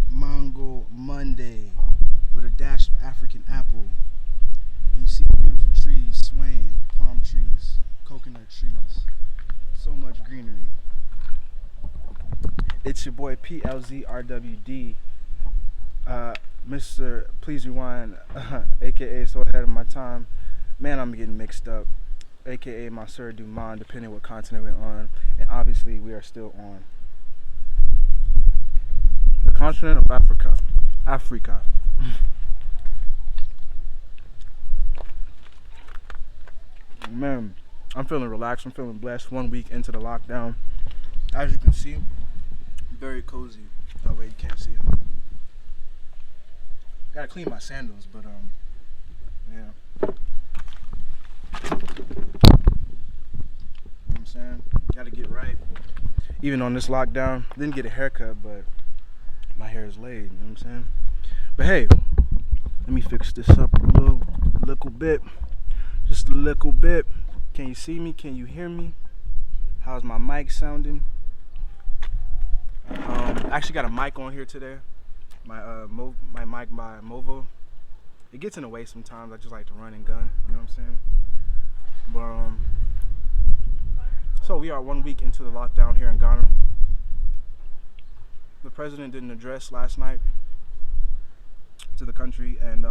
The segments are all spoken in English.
Mango Monday with a dash of African apple. And you see beautiful trees swaying, palm trees, coconut trees, so much greenery. It's your boy PLZ RWD, Mr. Please Rewind, aka So Ahead of My Time. Man, I'm getting mixed up, aka Monsieur du Monde, depending what continent we're on, and obviously we are still on the continent of Africa. Africa. Man, I'm feeling relaxed. I'm feeling blessed. 1 week into the lockdown, as you can see, very cozy. Oh wait, you can't see them. Gotta clean my sandals, but yeah. You know what I'm saying? Gotta get right. Even on this lockdown, didn't get a haircut, but my hair is laid. You know what I'm saying? But hey, let me fix this up a little bit. Just a little bit. Can you see me? Can you hear me? How's my mic sounding? I actually got a mic on here today. My mic by Movo. It gets in the way sometimes. I just like to run and gun. You know what I'm saying? But so we are 1 week into the lockdown here in Ghana. The president did an address last night to the country, and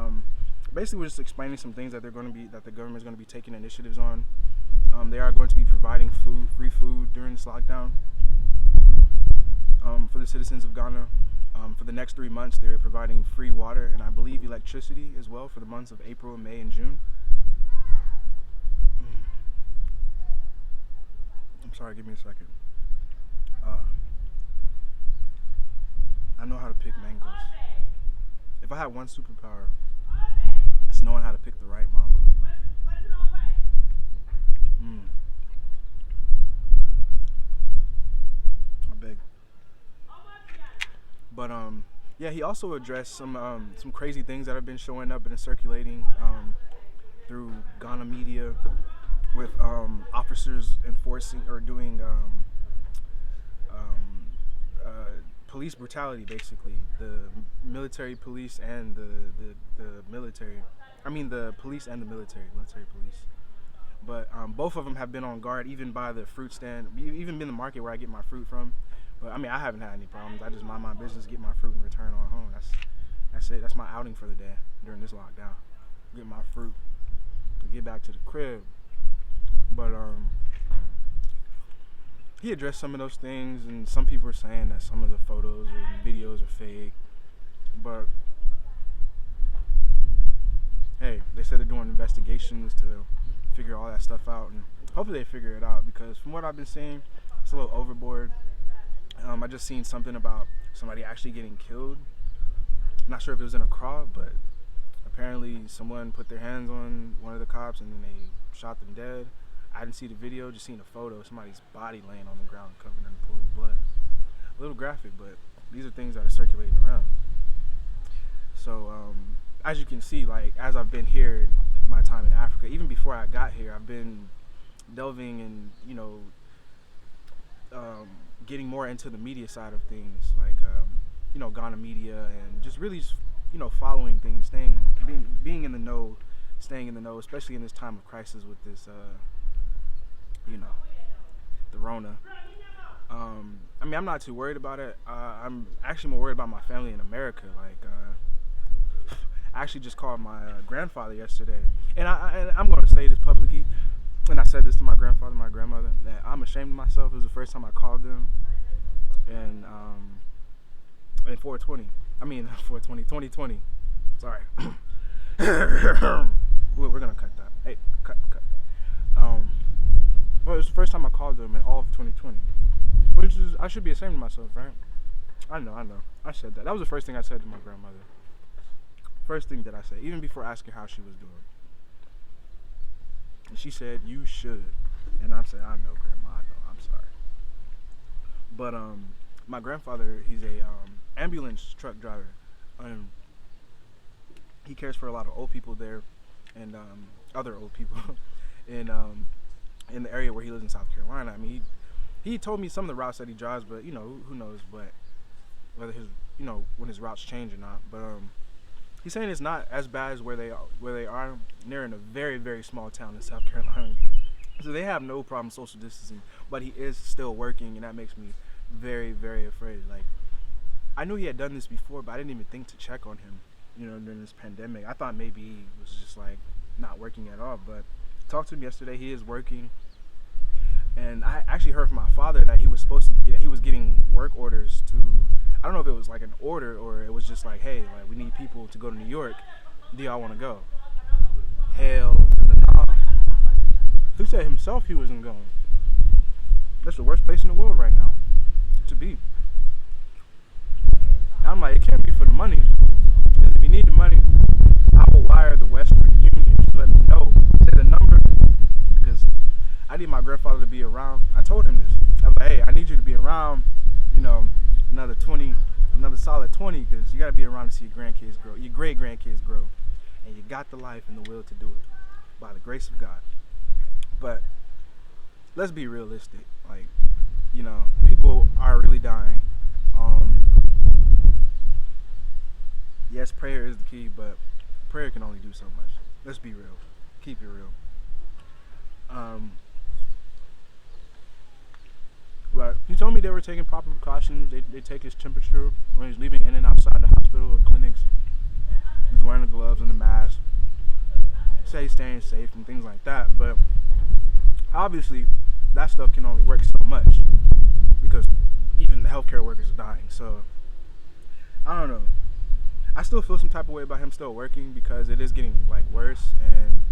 basically we're just explaining some things that the government is going to be taking initiatives on. They are going to be providing free food during this lockdown for the citizens of Ghana. For the next 3 months, they're providing free water and I believe electricity as well for the months of April, May, and June. I'm sorry, give me a second. I know how to pick mangoes. If I had one superpower, it's knowing how to pick the right mango. I beg. But yeah, he also addressed some crazy things that have been showing up and circulating through Ghana media with officers enforcing or doing police brutality, basically. The military police and the military. I mean the police and the military police. But both of them have been on guard, even by the fruit stand, even been the market where I get my fruit from. But I mean, I haven't had any problems. I just mind my business, get my fruit, and return on home. That's it. That's my outing for the day during this lockdown. Get my fruit and get back to the crib. But he addressed some of those things, and some people are saying that some of the photos or videos are fake. But hey, they said they're doing investigations to figure all that stuff out, and hopefully they figure it out, because from what I've been seeing, it's a little overboard. I just seen something about somebody actually getting killed. Not sure if it was in Accra, but apparently someone put their hands on one of the cops and then they shot them dead. I didn't see the video, just seen a photo of somebody's body laying on the ground covered in a pool of blood. A little graphic, but these are things that are circulating around. So as you can see, like, as I've been here my time in Africa, even before I got here, I've been delving and, you know, getting more into the media side of things, like you know, Ghana media, and just really, you know, following things, being in the know, staying in the know, especially in this time of crisis with this, you know, the Rona. I mean, I'm not too worried about it. I'm actually more worried about my family in America. Like, I actually just called my grandfather yesterday, and I'm going to say this publicly, and I said this to my grandfather, my grandmother, that I'm ashamed of myself. It was the first time I called them, and in 420. I mean, 420, 2020. Sorry. We're gonna cut that. Hey, cut. Well, it was the first time I called them in all of 2020, which is, I should be ashamed of myself, right? I know. I said that. That was the first thing I said to my grandmother. First thing that I said, even before asking how she was doing. And she said, "You should." And I'm saying, "I know, Grandma. I know. I'm sorry." But my grandfather, he's a ambulance truck driver. He cares for a lot of old people there, and other old people in the area where he lives in South Carolina. I mean, he told me some of the routes that he drives, but you know, who knows? But whether his when his routes change or not. But he's saying it's not as bad as where they are. They're in a very, very small town in South Carolina, so they have no problem social distancing. But he is still working, and that makes me very, very afraid. Like, I knew he had done this before, but I didn't even think to check on him, during this pandemic. I thought maybe he was just like not working at all. But talked to him yesterday. He is working, and I actually heard from my father that he was getting work orders to. I don't know if it was like an order or it was just like, hey, like we need people to go to New York. Do y'all want to go? Hell no. He said himself he wasn't going. That's the worst place in the world right now to be. I'm like, it can't be for the money. If you need the money, I will wire the Western Union to let me know. Say the number, because I need my grandfather to be around. I told him this. I was like, hey, I need you to be around, another solid 20, because you got to be around to see your grandkids grow, your great grandkids grow, and you got the life and the will to do it by the grace of God. But let's be realistic. Like, people are really dying. Yes, prayer is the key, but prayer can only do so much. Let's be real. Keep it real. But he told me they were taking proper precautions. They take his temperature when he's leaving in and outside the hospital or clinics. He's wearing the gloves and the mask. Say he's staying safe and things like that. But obviously, that stuff can only work so much because even the healthcare workers are dying. So I don't know. I still feel some type of way about him still working because it is getting like worse. And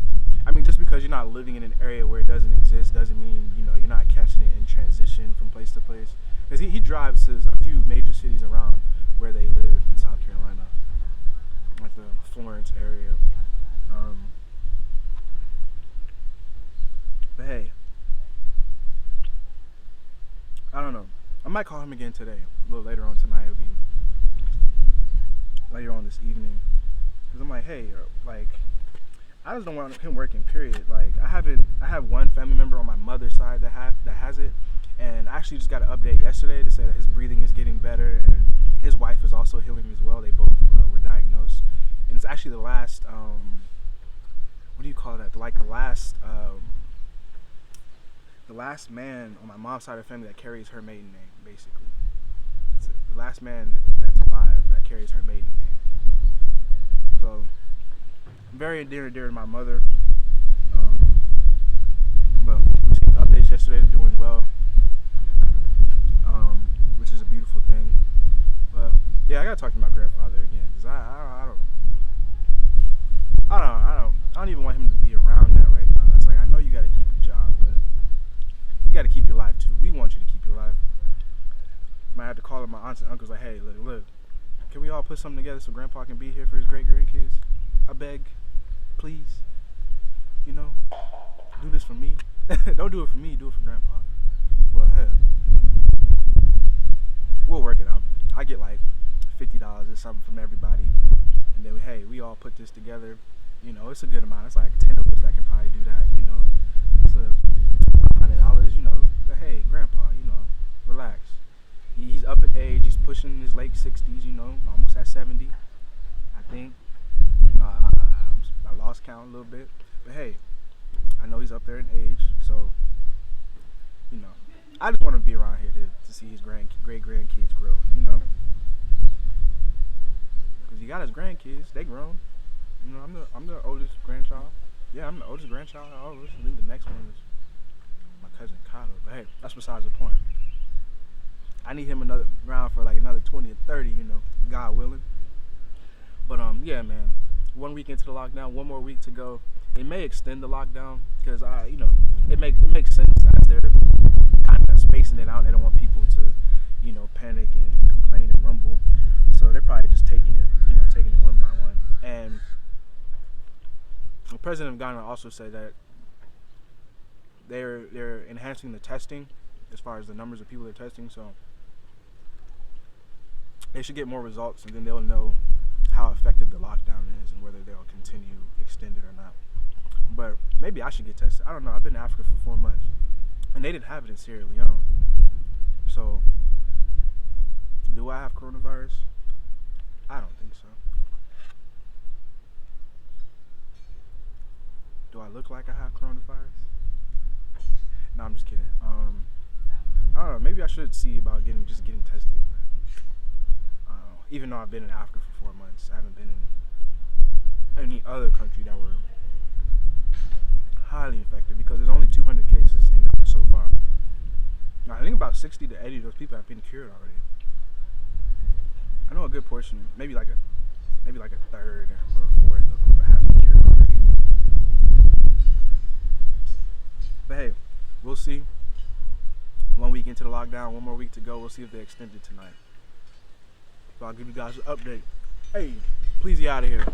I mean, just because you're not living in an area where it doesn't exist doesn't mean you're not catching it in transition from place to place. Because he drives to a few major cities around where they live in South Carolina, like the Florence area. But hey, I don't know. I might call him again today, a little later on tonight. It'll be later on this evening, because I'm like, hey, like, I just don't want him working, period. Like, I have one family member on my mother's side that has it, and I actually just got an update yesterday to say that his breathing is getting better, and his wife is also healing as well. They both were diagnosed, and it's actually the last, what do you call that? The last man on my mom's side of the family that carries her maiden name, basically. It's the last man that's alive that carries her maiden name. So, very dear to my mother. But we received updates yesterday. They're doing well, which is a beautiful thing. But yeah, I gotta talk to my grandfather again because I don't even want him to be around that right now. That's like, I know you gotta keep your job, but you gotta keep your life too. We want you to keep your life. Might have to call up my aunts and uncles like, hey, look, can we all put something together so Grandpa can be here for his great grandkids? I beg, please. Do this for me. Don't do it for me, do it for Grandpa. Well, hell, we'll work it out. I get like $50 or something from everybody, and then we all put this together. It's a good amount. It's like 10 of us that can probably do that. It's $100. But hey, Grandpa, relax. He's up in age. He's pushing his late 60s. Almost at 70, I think. I lost count a little bit, but hey, I know he's up there in age, so I just want to be around here to see his great grandkids grow, because he got his grandkids, they grown. I'm the oldest grandchild. Yeah, I'm the oldest grandchild. I think the next one is my cousin Kylo, but hey, that's besides the point. I need him around for like another 20 or 30, God willing. But yeah, man. 1 week into the lockdown, one more week to go. They may extend the lockdown because it makes sense as they're kind of spacing it out. They don't want people to, panic and complain and rumble. So they're probably just taking it one by one. And the president of Ghana also said that they're enhancing the testing as far as the numbers of people they're testing. So they should get more results, and then they'll know how effective the lockdown is and whether they'll continue extended or not. But maybe I should get tested. I don't know. I've been in Africa for 4 months, and they didn't have it in Sierra Leone. So Do I have coronavirus? I don't think so. Do I look like I have coronavirus? No, I'm just kidding. I don't know. Maybe I should see about getting tested. I don't know. Even though I've been in Africa for 4 months, I haven't been in any other country that were highly infected because there's only 200 cases in Ghana so far. Now, I think about 60 to 80 of those people have been cured already. I know a good portion, maybe like a third or fourth of them have been cured already. But hey, we'll see. 1 week into the lockdown, 1 more week to go. We'll see if they extend it tonight. So I'll give you guys an update. Hey, please get out of here.